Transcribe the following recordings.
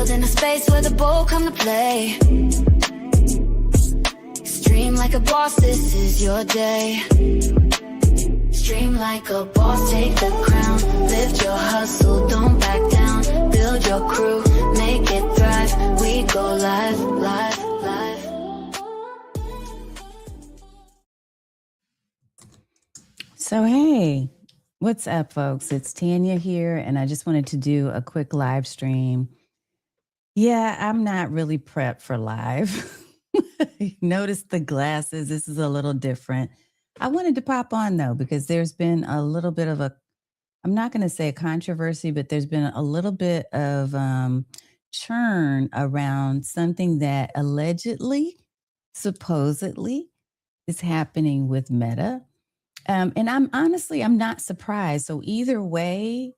Building a space where the bold come to play. Stream like a boss, this is your day. Stream like a boss, take the crown. Lift your hustle, don't back down. Build your crew, make it thrive. We go live, live, live. So, hey, what's up, folks? It's Tanya here, and I just wanted to do a quick live stream. Yeah, I'm not really prepped for live. Notice the glasses. This is a little different. I wanted to pop on, though, because there's been a little bit of I'm not going to say a controversy, but there's been a little bit of churn around something that allegedly, supposedly, is happening with Meta. And I'm not surprised. So either way,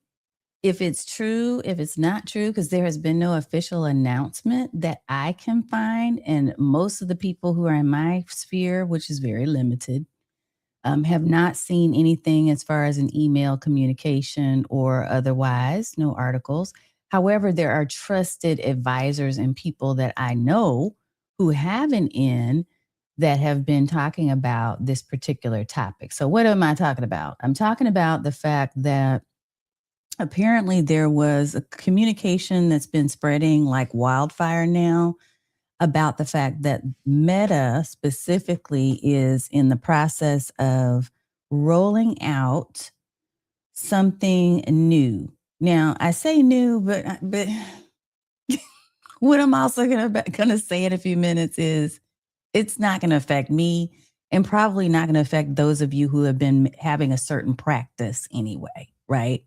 if it's true, if it's not true, because there has been no official announcement that I can find, and most of the people who are in my sphere, which is very limited, have not seen anything as far as an email communication or otherwise, no articles. However, there are trusted advisors and people that I know who have an in that have been talking about this particular topic. So what am I talking about? I'm talking about the fact that apparently there was a communication that's been spreading like wildfire now about the fact that Meta specifically is in the process of rolling out something new. Now, I say new, but what I'm also gonna say in a few minutes is it's not going to affect me and probably not going to affect those of you who have been having a certain practice anyway, right?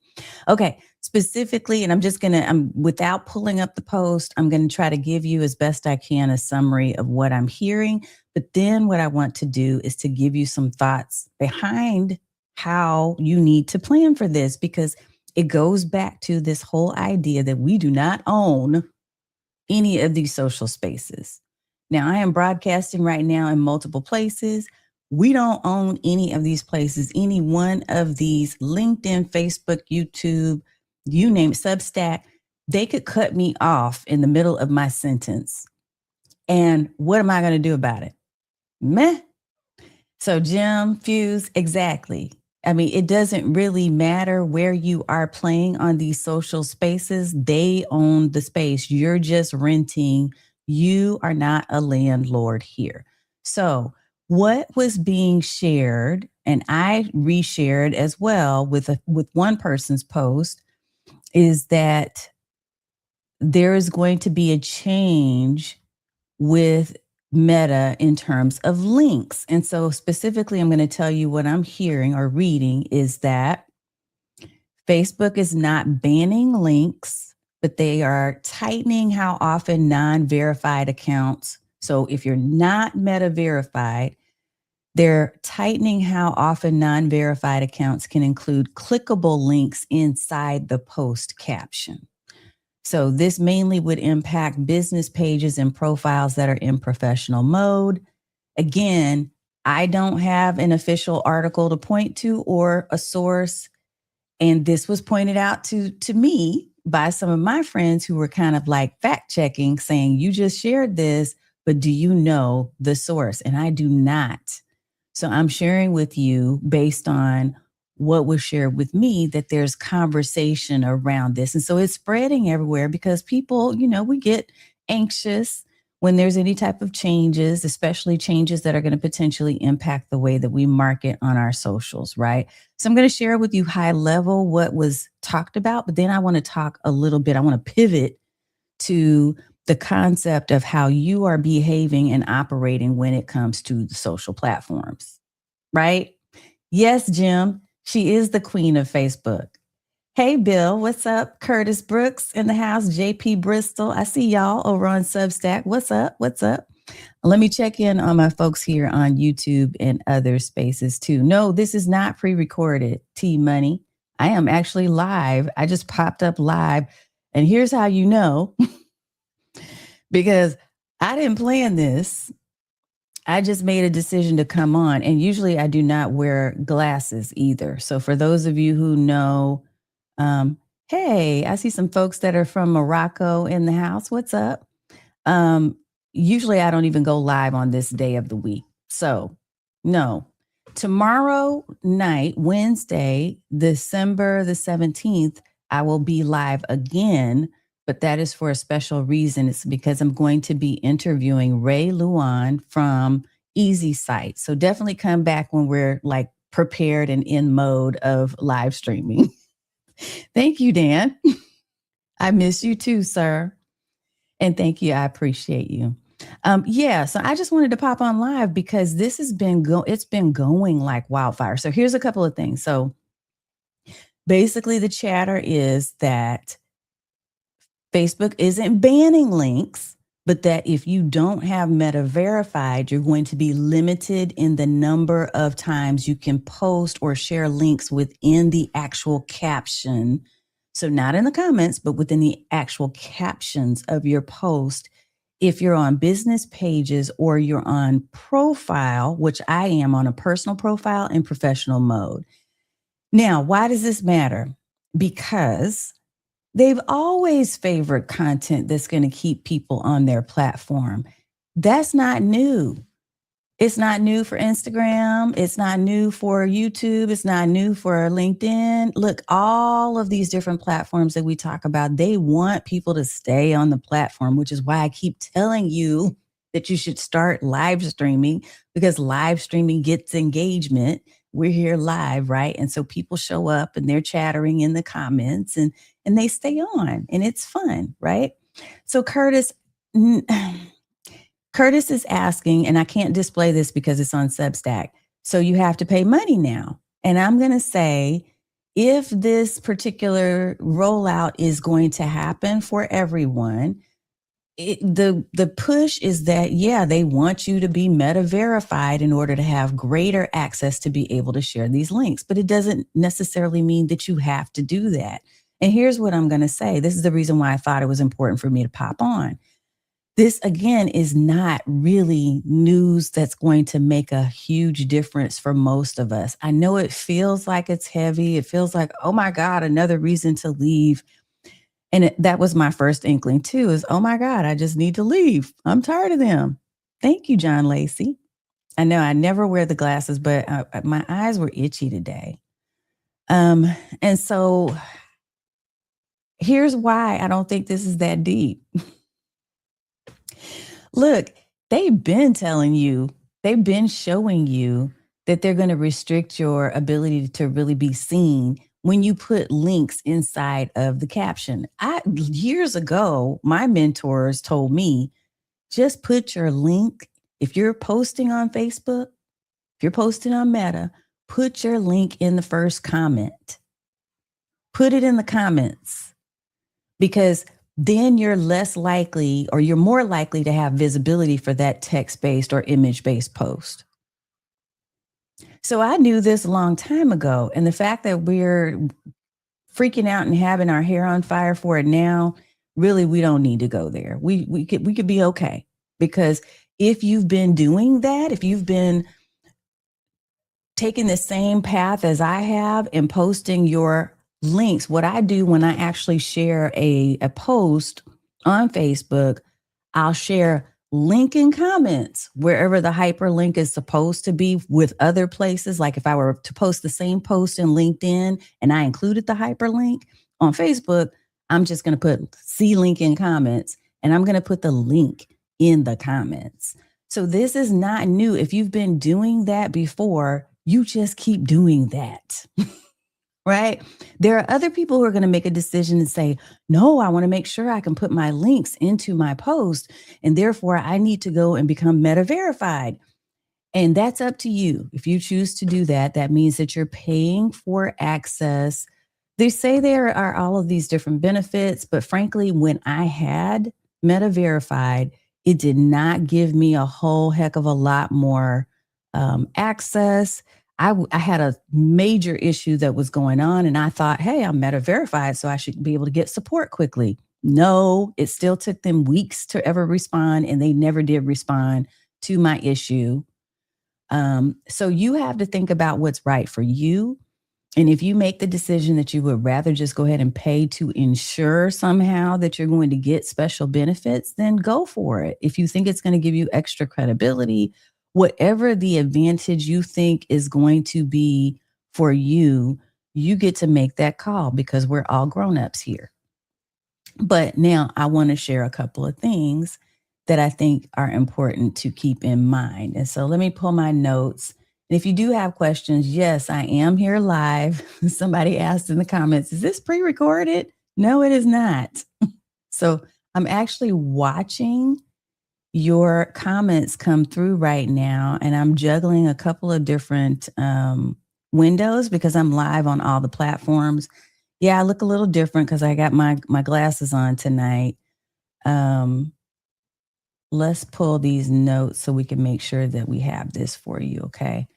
Okay, specifically, and I'm without pulling up the post, I'm going to try to give you as best I can a summary of what I'm hearing. But then what I want to do is to give you some thoughts behind how you need to plan for this, because it goes back to this whole idea that we do not own any of these social spaces. Now, I am broadcasting right now in multiple places. We don't own any of these places, any one of these: LinkedIn, Facebook, YouTube, you name it, Substack. They could cut me off in the middle of my sentence. And what am I going to do about it? Meh. So Jim, Fuse, exactly. I mean, it doesn't really matter where you are playing on these social spaces. They own the space. You're just renting. You are not a landlord here. So what was being shared, and I reshared as well with one person's post, is that there is going to be a change with Meta in terms of links. And so specifically, I'm going to tell you what I'm hearing or reading is that Facebook is not banning links, but they are tightening how often non-verified accounts. So if you're not Meta verified, they're tightening how often non-verified accounts can include clickable links inside the post caption. So this mainly would impact business pages and profiles that are in professional mode. Again, I don't have an official article to point to or a source. And this was pointed out to me by some of my friends who were kind of like fact checking, saying, you just shared this, but do you know the source? And I do not. So I'm sharing with you based on what was shared with me that there's conversation around this. And so it's spreading everywhere because people, we get anxious when there's any type of changes, especially changes that are going to potentially impact the way that we market on our socials, right? So I'm going to share with you high level what was talked about, but then I want to talk a little bit. I want to pivot to the concept of how you are behaving and operating when it comes to the social platforms, right? Yes, Jim, she is the queen of Facebook. Hey, Bill, what's up? Curtis Brooks in the house, JP Bristol. I see y'all over on Substack. What's up? What's up? Let me check in on my folks here on YouTube and other spaces too. No, this is not pre-recorded, T Money. I am actually live. I just popped up live. And here's how you know, because I didn't plan this. I just made a decision to come on. And usually I do not wear glasses either. So for those of you who know, Hey, I see some folks that are from Morocco in the house. What's up? Um, Usually I don't even go live on this day of the week. So, no. Tomorrow night, Wednesday, December the 17th, I will be live again, but that is for a special reason. It's because I'm going to be interviewing Ray Luan from Easy Site. So definitely come back when we're like prepared and in mode of live streaming. Thank you, Dan. I miss you too, sir. And thank you. I appreciate you. Yeah, so I just wanted to pop on live because this has been it's been going like wildfire. So here's a couple of things. So basically the chatter is that Facebook isn't banning links, but that if you don't have Meta verified, you're going to be limited in the number of times you can post or share links within the actual caption. So not in the comments, but within the actual captions of your post. If you're on business pages or you're on profile, which I am on a personal profile in professional mode. Now, why does this matter? Because they've always favored content that's going to keep people on their platform. That's not new. It's not new for Instagram. It's not new for YouTube. It's not new for LinkedIn. Look, all of these different platforms that we talk about, they want people to stay on the platform, which is why I keep telling you that you should start live streaming, because live streaming gets engagement. We're here live, right? And so people show up and they're chattering in the comments and they stay on and it's fun, right? So Curtis is asking, and I can't display this because it's on Substack. So you have to pay money now. And I'm going to say, if this particular rollout is going to happen for everyone, the push is that, yeah, they want you to be Meta verified in order to have greater access to be able to share these links. But it doesn't necessarily mean that you have to do that. And here's what I'm going to say. This is the reason why I thought it was important for me to pop on. This, again, is not really news that's going to make a huge difference for most of us. I know it feels like it's heavy. It feels like, oh my God, another reason to leave. And that was my first inkling too, is, oh my God, I just need to leave. I'm tired of them. Thank you, John Lacey. I know I never wear the glasses, but my eyes were itchy today. And so here's why I don't think this is that deep. Look, they've been telling you, they've been showing you that they're going to restrict your ability to really be seen when you put links inside of the caption. Years ago, my mentors told me, just put your link. If you're posting on Facebook, if you're posting on Meta, put your link in the first comment. Put it in the comments, because then you're less likely, or you're more likely to have visibility for that text-based or image-based post. So I knew this a long time ago. And the fact that we're freaking out and having our hair on fire for it now, really, we don't need to go there. We could be okay. Because if you've been doing that, if you've been taking the same path as I have and posting your links, what I do when I actually share a post on Facebook, I'll share link in comments wherever the hyperlink is supposed to be with other places. Like if I were to post the same post in LinkedIn and I included the hyperlink on Facebook, I'm just going to put see link in comments and I'm going to put the link in the comments. So this is not new. If you've been doing that before, you just keep doing that. Right? There are other people who are going to make a decision and say, no, I want to make sure I can put my links into my post. And therefore, I need to go and become Meta verified. And that's up to you. If you choose to do that, that means that you're paying for access. They say there are all of these different benefits, but frankly, when I had Meta verified, it did not give me a whole heck of a lot more access. I had a major issue that was going on and I thought, hey, I'm Meta verified, so I should be able to get support quickly. No, it still took them weeks to ever respond, and they never did respond to my issue. So you have to think about what's right for you. And if you make the decision that you would rather just go ahead and pay to ensure somehow that you're going to get special benefits, then go for it. If you think it's going to give you extra credibility, whatever the advantage you think is going to be for you, you get to make that call because we're all grown-ups here. But now I want to share a couple of things that I think are important to keep in mind. And so let me pull my notes. And if you do have questions, yes, I am here live. Somebody asked in the comments, is this pre-recorded? No, it is not. So I'm actually watching your comments come through right now, and I'm juggling a couple of different windows because I'm live on all the platforms. Yeah, I look a little different because I got my glasses on tonight. Let's pull these notes so we can make sure that we have this for you, okay?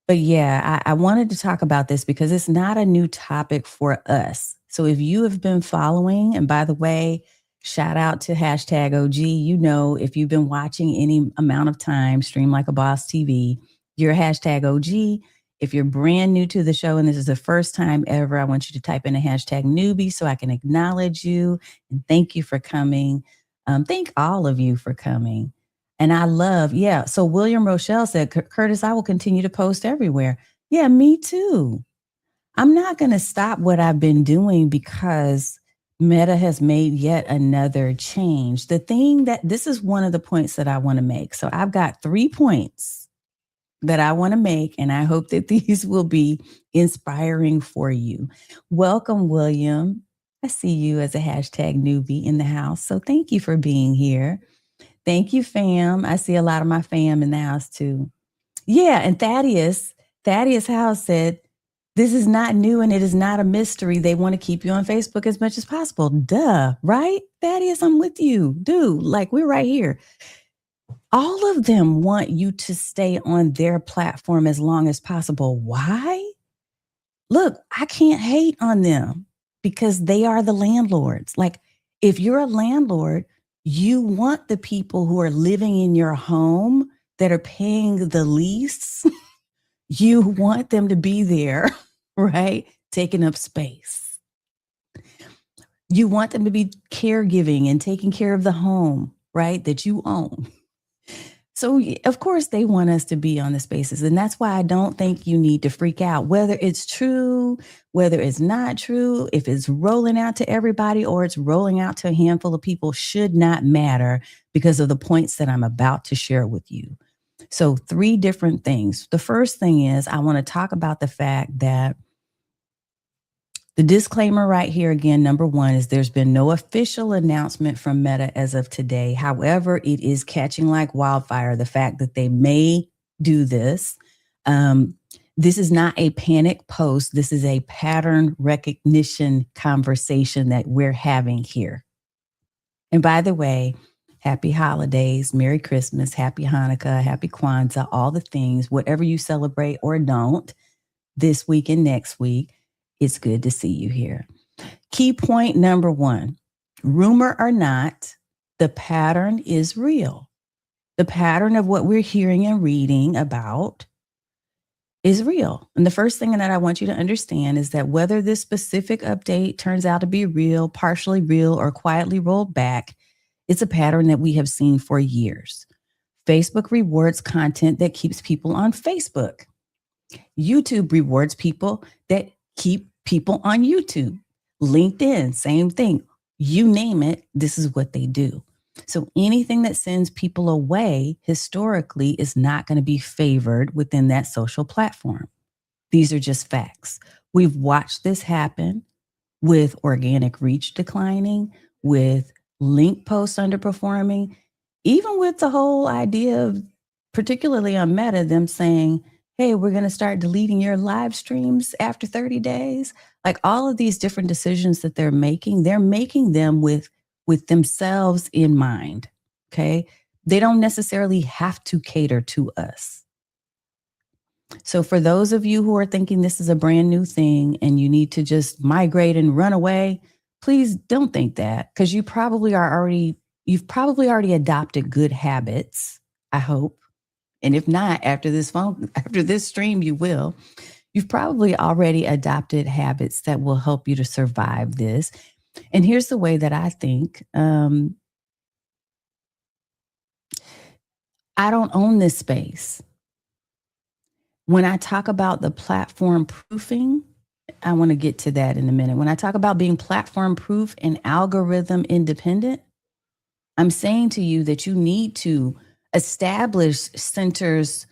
But yeah, I wanted to talk about this because it's not a new topic for us. So if you have been following, and by the way, shout out to hashtag OG, you know, if you've been watching any amount of time, Stream Like a Boss TV, you're hashtag OG. If you're brand new to the show and this is the first time ever, I want you to type in a hashtag newbie so I can acknowledge you and thank you for coming. Thank all of you for coming. And I love, yeah. So William Rochelle said, Curtis, I will continue to post everywhere. Yeah, me too. I'm not going to stop what I've been doing because Meta has made yet another change. The thing that this is one of the points that I want to make. So I've got 3 points that I want to make, and I hope that these will be inspiring for you. Welcome, William. I see you as a hashtag newbie in the house. So thank you for being here. Thank you, fam. I see a lot of my fam in the house too. Yeah, and Thaddeus House said, this is not new and it is not a mystery. They want to keep you on Facebook as much as possible. Duh, right? Thaddeus, I'm with you. Dude, like we're right here. All of them want you to stay on their platform as long as possible. Why? Look, I can't hate on them because they are the landlords. Like if you're a landlord, you want the people who are living in your home that are paying the lease, you want them to be there, right? Taking up space. You want them to be caregiving and taking care of the home, right? That you own. So of course they want us to be on the spaces. And that's why I don't think you need to freak out, whether it's true, whether it's not true, if it's rolling out to everybody or it's rolling out to a handful of people should not matter because of the points that I'm about to share with you. So 3 different things. The first thing is I want to talk about the fact that the disclaimer right here, again, number 1 is there's been no official announcement from Meta as of today. However, it is catching like wildfire, the fact that they may do this. This is not a panic post. This is a pattern recognition conversation that we're having here. And by the way, happy holidays, Merry Christmas, Happy Hanukkah, Happy Kwanzaa, all the things, whatever you celebrate or don't this week and next week. It's good to see you here. Key point number 1, rumor or not, the pattern is real. The pattern of what we're hearing and reading about is real. And the first thing that I want you to understand is that whether this specific update turns out to be real, partially real, or quietly rolled back, it's a pattern that we have seen for years. Facebook rewards content that keeps people on Facebook. YouTube rewards people that keep people on YouTube. LinkedIn, same thing. You name it, this is what they do. So anything that sends people away historically is not going to be favored within that social platform. These are just facts. We've watched this happen with organic reach declining, with link posts underperforming, even with the whole idea of, particularly on Meta, them saying, hey, we're going to start deleting your live streams after 30 days. Like all of these different decisions that they're making them with themselves in mind, okay? They don't necessarily have to cater to us. So for those of you who are thinking this is a brand new thing and you need to just migrate and run away, please don't think that, because you've probably already adopted good habits, I hope. And if not, after this stream, you will. You've probably already adopted habits that will help you to survive this. And here's the way that I think. I don't own this space. When I talk about the platform proofing, I want to get to that in a minute. When I talk about being platform proof and algorithm independent, I'm saying to you that you need to establish centers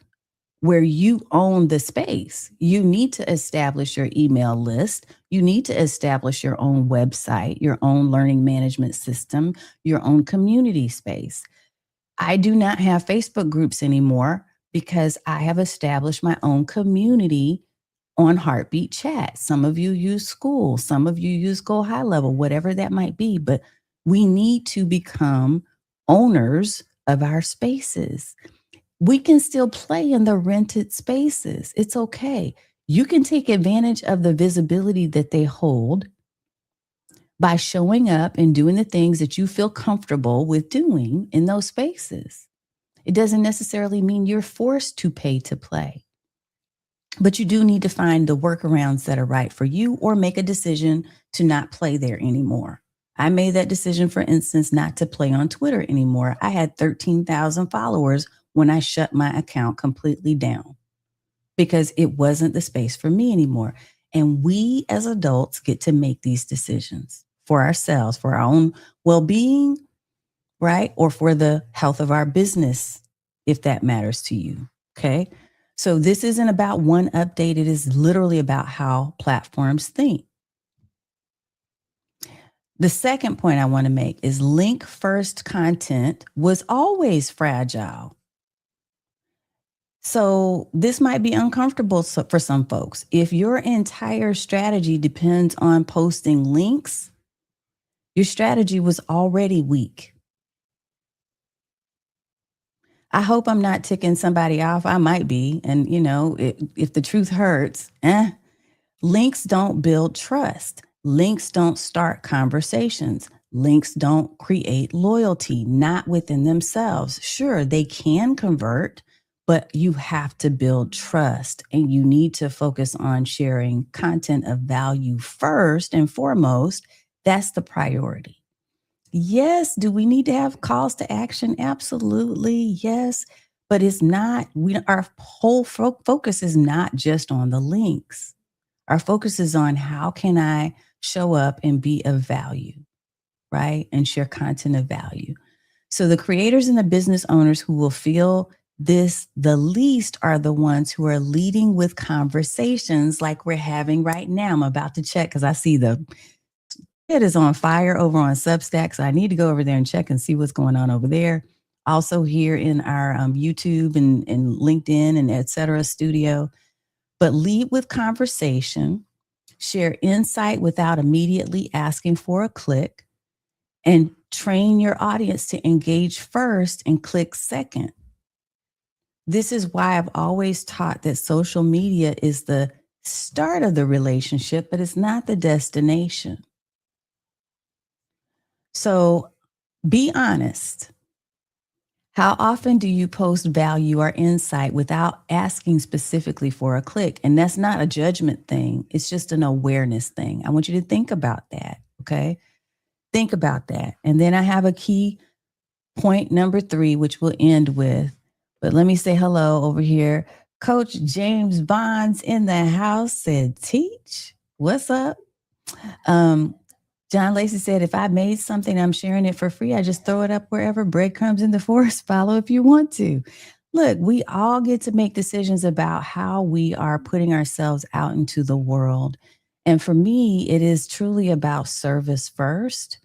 where you own the space. You need to establish your email list. You need to establish your own website, your own learning management system, your own community space. I do not have Facebook groups anymore because I have established my own community on Heartbeat Chat. Some of you use School, some of you use Go High Level, whatever that might be, but we need to become owners of our spaces. We can still play in the rented spaces. It's okay. You can take advantage of the visibility that they hold by showing up and doing the things that you feel comfortable with doing in those spaces. It doesn't necessarily mean you're forced to pay to play, but you do need to find the workarounds that are right for you or make a decision to not play there anymore. I made that decision, for instance, not to play on Twitter anymore. I had 13,000 followers when I shut my account completely down because it wasn't the space for me anymore. And we as adults get to make these decisions for ourselves, for our own well-being, right? Or for the health of our business, if that matters to you, okay? So this isn't about one update. It is literally about how platforms think. The second point I want to make is link first content was always fragile. So this might be uncomfortable for some folks. If your entire strategy depends on posting links, your strategy was already weak. I hope I'm not ticking somebody off. I might be. And, you know, if the truth hurts, links don't build trust. Links don't start conversations. Links don't create loyalty, not within themselves. Sure, they can convert, but you have to build trust and you need to focus on sharing content of value first and foremost. That's the priority. Yes, do we need to have calls to action? Absolutely, yes. But it's not, our whole focus is not just on the links. Our focus is on how can I show up and be of value, right? And share content of value. So the creators and the business owners who will feel this the least are the ones who are leading with conversations like we're having right now. I'm about to check because I see it is on fire over on Substack. So I need to go over there and check and see what's going on over there. Also here in our YouTube and LinkedIn and et cetera studio. But lead with conversation, share insight without immediately asking for a click, and train your audience to engage first and click second. This is why I've always taught that social media is the start of the relationship, but it's not the destination. So be honest. How often do you post value or insight without asking specifically for a click? And that's not a judgment thing. It's just an awareness thing. I want you to think about that. Okay. Think about that. And then I have a key point number 3, which we'll end with. But let me say hello over here. Coach James Bonds in the house said, teach. What's up? John Lacey said, if I made something, I'm sharing it for free. I just throw it up wherever. Breadcrumbs in the forest. Follow if you want to. Look, we all get to make decisions about how we are putting ourselves out into the world. And for me, it is truly about service first.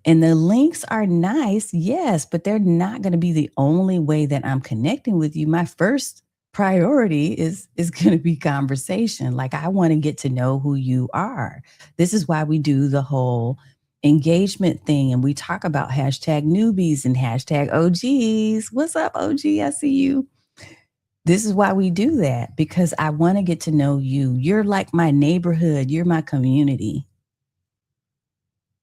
And the links are nice, yes, but they're not going to be the only way that I'm connecting with you. My first priority is going to be conversation. Like, I want to get to know who you are. This is why we do the whole engagement thing. And we talk about hashtag newbies and hashtag OGs. What's up, OG? I see you. This is why we do that, because I want to get to know you. You're like my neighborhood. You're my community.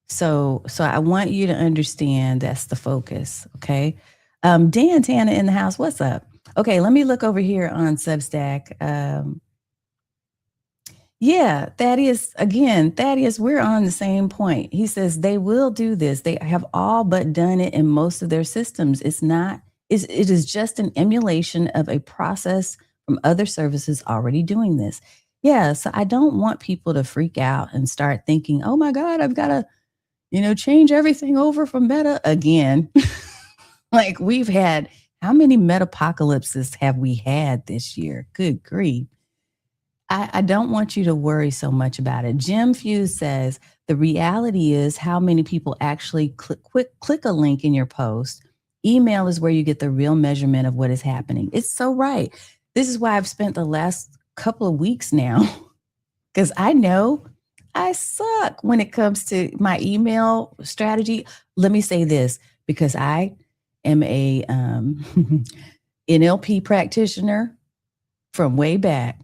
So I want you to understand that's the focus. Okay. Dan Tana in the house. What's up? Okay, let me look over here on Substack. Yeah, Thaddeus, we're on the same point. He says they will do this. They have all but done it in most of their systems. It is just an emulation of a process from other services already doing this. Yeah, so I don't want people to freak out and start thinking, oh my God, I've got to, change everything over from Meta again. Like we've had, how many metapocalypses have we had this year? Good grief. I don't want you to worry so much about it. Jim Fuse says the reality is how many people actually click a link in your post. Email is where you get the real measurement of what is happening. It's so right. This is why I've spent the last couple of weeks now, because I know I suck when it comes to my email strategy. Let me say this, because I am a NLP practitioner from way back.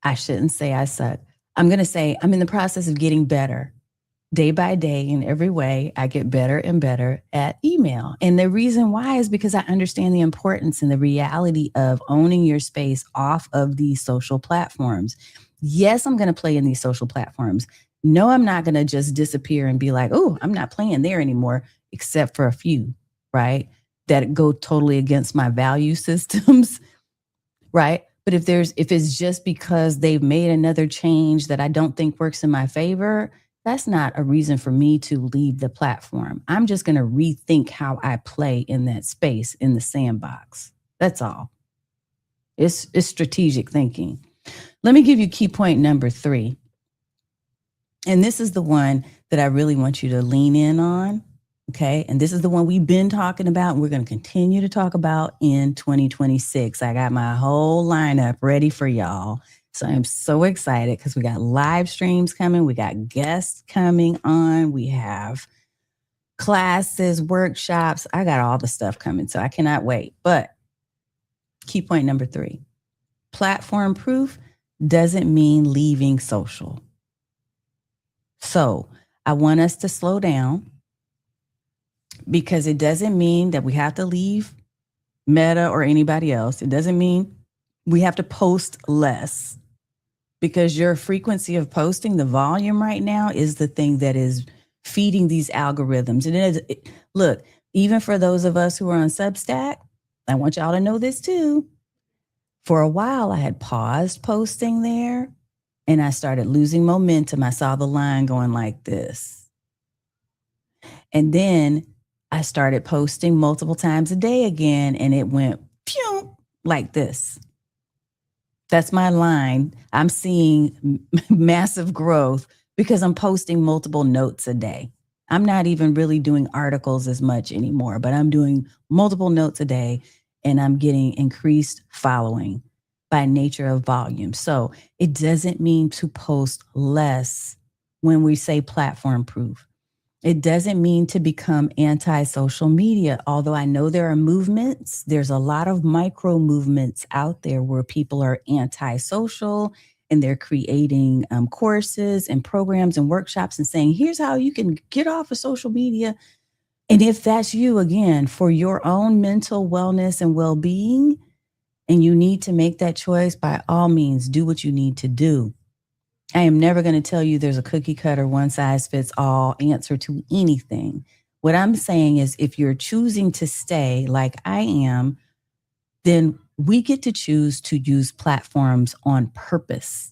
I shouldn't say I suck. I'm going to say I'm in the process of getting better. Day by day, in every way, I get better and better at email. And the reason why is because I understand the importance and the reality of owning your space off of these social platforms. Yes, I'm going to play in these social platforms. No, I'm not going to just disappear and be like, oh, I'm not playing there anymore, except for a few, right? That go totally against my value systems, right? But if it's just because they've made another change that I don't think works in my favor, that's not a reason for me to leave the platform. I'm just going to rethink how I play in that space, in the sandbox. That's all. It's strategic thinking. Let me give you key point number 3. And this is the one that I really want you to lean in on. Okay. And this is the one we've been talking about. And we're going to continue to talk about in 2026. I got my whole lineup ready for y'all. So I'm so excited because we got live streams coming. We got guests coming on. We have classes, workshops. I got all the stuff coming. So I cannot wait. But key point number 3, platform proof doesn't mean leaving social. So I want us to slow down, because it doesn't mean that we have to leave Meta or anybody else. It doesn't mean we have to post less, because your frequency of posting, the volume right now, is the thing that is feeding these algorithms. And look, even for those of us who are on Substack, I want y'all to know this too. For a while, I had paused posting there and I started losing momentum. I saw the line going like this. And then I started posting multiple times a day again, and it went pew like this. That's my line. I'm seeing massive growth because I'm posting multiple notes a day. I'm not even really doing articles as much anymore, but I'm doing multiple notes a day, and I'm getting increased following by nature of volume. So it doesn't mean to post less when we say platform proof. It doesn't mean to become anti-social media, although I know there are movements. There's a lot of micro movements out there where people are anti-social and they're creating courses and programs and workshops and saying, here's how you can get off of social media. And if that's you, again, for your own mental wellness and well-being, and you need to make that choice, by all means, do what you need to do. I am never going to tell you there's a cookie cutter, one size fits all answer to anything. What I'm saying is, if you're choosing to stay like I am, then we get to choose to use platforms on purpose.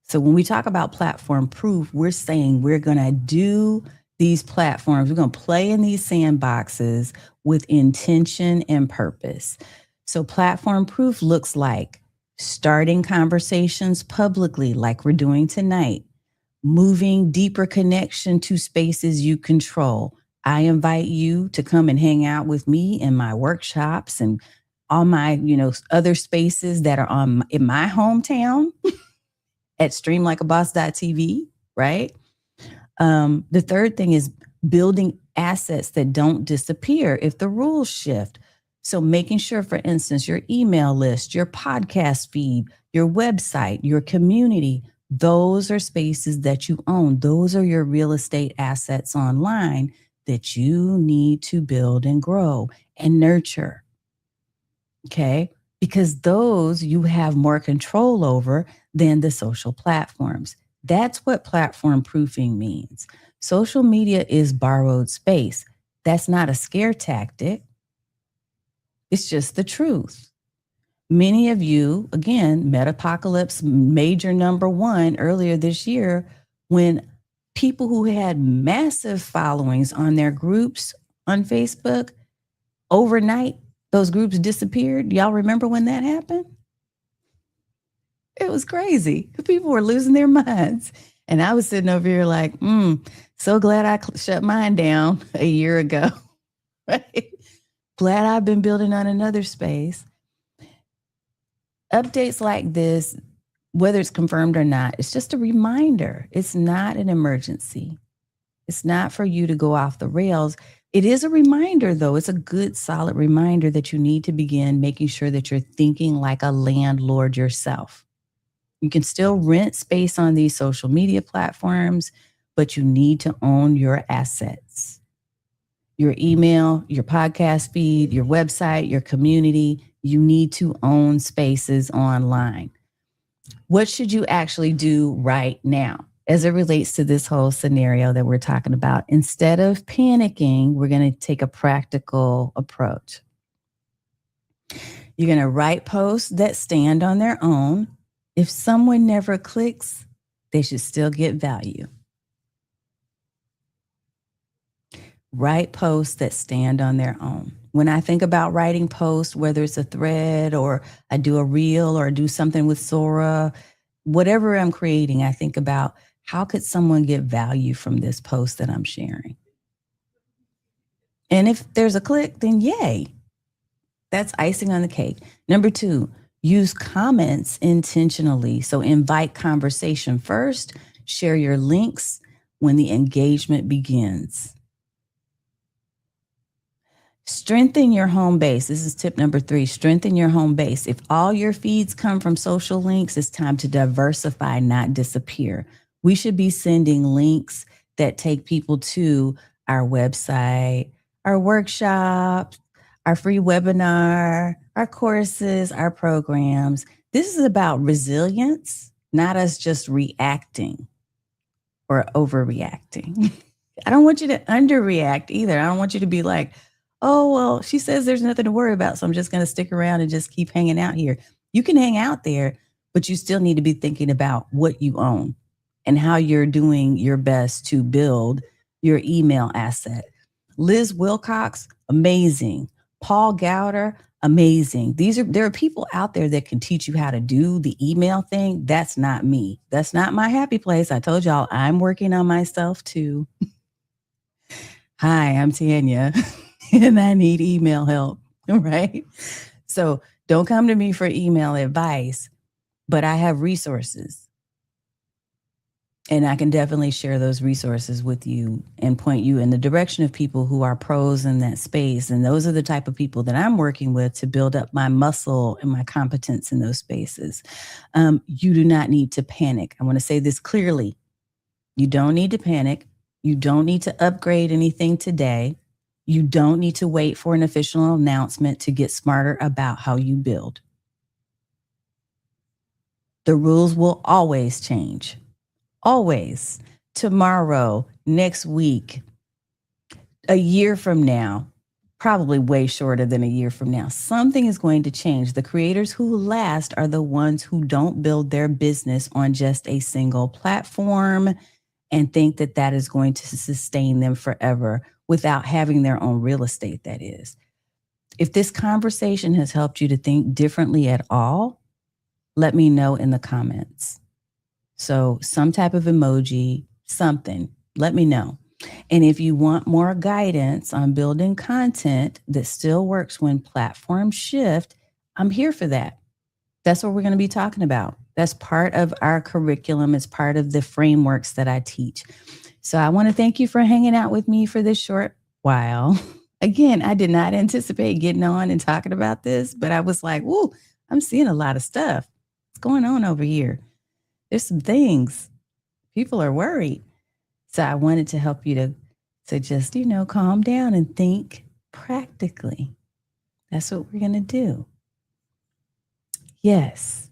So when we talk about platform proof, we're saying we're going to do these platforms, we're going to play in these sandboxes with intention and purpose. So platform proof looks like starting conversations publicly like we're doing tonight, moving deeper connection to spaces you control. I invite you to come and hang out with me in my workshops and all my, other spaces that are in my hometown at streamlikeaboss.tv, right? The third thing is building assets that don't disappear if the rules shift. So making sure, for instance, your email list, your podcast feed, your website, your community, those are spaces that you own. Those are your real estate assets online that you need to build and grow and nurture. Okay. because those you have more control over than the social platforms. That's what platform proofing means. Social media is borrowed space. That's not a scare tactic. It's just the truth. Many of you, again, Metapocalypse major number one earlier this year, when people who had massive followings on their groups on Facebook, overnight, those groups disappeared. Y'all remember when that happened? It was crazy. People were losing their minds. And I was sitting over here like, so glad I shut mine down a year ago. Right? Glad I've been building on another space. Updates like this, whether it's confirmed or not, it's just a reminder. It's not an emergency. It's not for you to go off the rails. It is a reminder, though. It's a good, solid reminder that you need to begin making sure that you're thinking like a landlord yourself. You can still rent space on these social media platforms, but you need to own your assets. Your email, your podcast feed, your website, your community. You need to own spaces online. What should you actually do right now as it relates to this whole scenario that we're talking about? Instead of panicking, we're going to take a practical approach. You're going to write posts that stand on their own. If someone never clicks, they should still get value. Write posts that stand on their own. When I think about writing posts, whether it's a thread or I do a reel or do something with Sora, whatever I'm creating, I think about how could someone get value from this post that I'm sharing? And if there's a click, then yay. That's icing on the cake. Number 2, use comments intentionally. So invite conversation first, share your links when the engagement begins. Strengthen your home base. This is tip number 3. Strengthen your home base. If all your feeds come from social links, it's time to diversify, not disappear. We should be sending links that take people to our website, our workshops, our free webinar, our courses, our programs. This is about resilience, not us just reacting or overreacting. I don't want you to underreact either. I don't want you to be like, oh, well, she says there's nothing to worry about, so I'm just going to stick around and just keep hanging out here. You can hang out there, but you still need to be thinking about what you own and how you're doing your best to build your email asset. Liz Wilcox, amazing. Paul Gowder, amazing. There are people out there that can teach you how to do the email thing. That's not me. That's not my happy place. I told y'all I'm working on myself too. Hi, I'm Tanya. And I need email help, right? So don't come to me for email advice, but I have resources. And I can definitely share those resources with you and point you in the direction of people who are pros in that space. And those are the type of people that I'm working with to build up my muscle and my competence in those spaces. You do not need to panic. I want to say this clearly. You don't need to panic. You don't need to upgrade anything today. You don't need to wait for an official announcement to get smarter about how you build. The rules will always change. Always. Tomorrow, next week, a year from now, probably way shorter than a year from now, something is going to change. The creators who last are the ones who don't build their business on just a single platform and think that that is going to sustain them forever without having their own real estate, that is. If this conversation has helped you to think differently at all, let me know in the comments. So some type of emoji, something, let me know. And if you want more guidance on building content that still works when platforms shift, I'm here for that. That's what we're going to be talking about. That's part of our curriculum. It's part of the frameworks that I teach. So I want to thank you for hanging out with me for this short while. Again, I did not anticipate getting on and talking about this, but I was like, whoa, I'm seeing a lot of stuff. What's going on over here? There's some things. People are worried. So I wanted to help you to just, calm down and think practically. That's what we're going to do. Yes.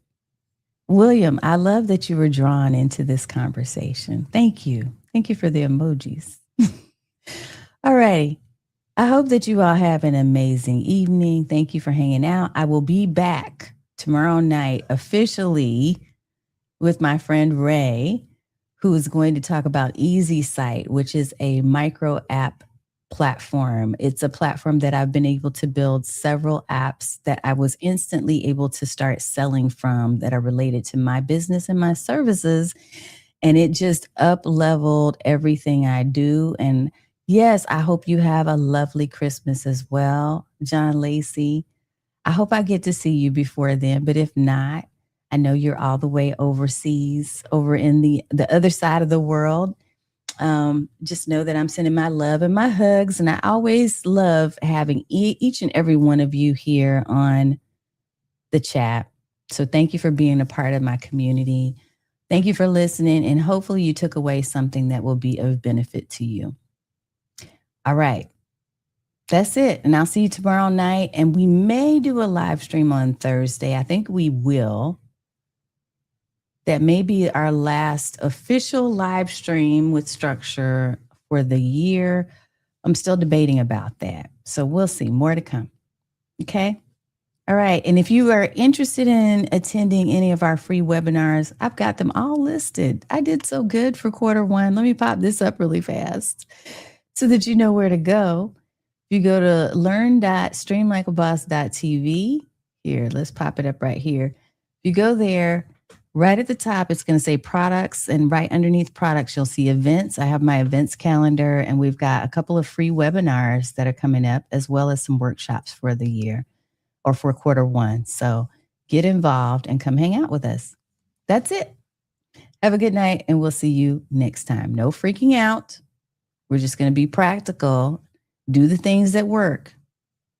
William, I love that you were drawn into this conversation. Thank you. Thank you for the emojis. All righty. I hope that you all have an amazing evening. Thank you for hanging out. I will be back tomorrow night officially with my friend Ray, who is going to talk about Easy Site, which is a micro app platform. It's a platform that I've been able to build several apps that I was instantly able to start selling from that are related to my business and my services. And it just up leveled everything I do. And yes, I hope you have a lovely Christmas as well, John Lacey. I hope I get to see you before then, but if not, I know you're all the way overseas, over in the other side of the world. Just know that I'm sending my love and my hugs, and I always love having each and every one of you here on the chat. So thank you for being a part of my community. Thank you for listening, and hopefully you took away something that will be of benefit to you. All right. That's it. And I'll see you tomorrow night. And we may do a live stream on Thursday. I think we will. That may be our last official live stream with Structure for the year. I'm still debating about that. So we'll see. More to come. Okay. All right. And if you are interested in attending any of our free webinars, I've got them all listed. I did so good for Q1. Let me pop this up really fast so that you know where to go. If you go to learn.streamlikeaboss.tv, here, let's pop it up right here. If you go there, right at the top, it's going to say products, and right underneath products, you'll see events. I have my events calendar, and we've got a couple of free webinars that are coming up, as well as some workshops for the year or for Q1. So get involved and come hang out with us. That's it. Have a good night, and we'll see you next time. No freaking out. We're just going to be practical, do the things that work,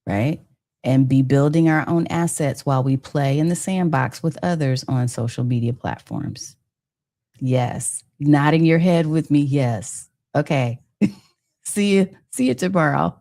right? And be building our own assets while we play in the sandbox with others on social media platforms. Yes. Nodding your head with me. Yes. Okay. See you tomorrow.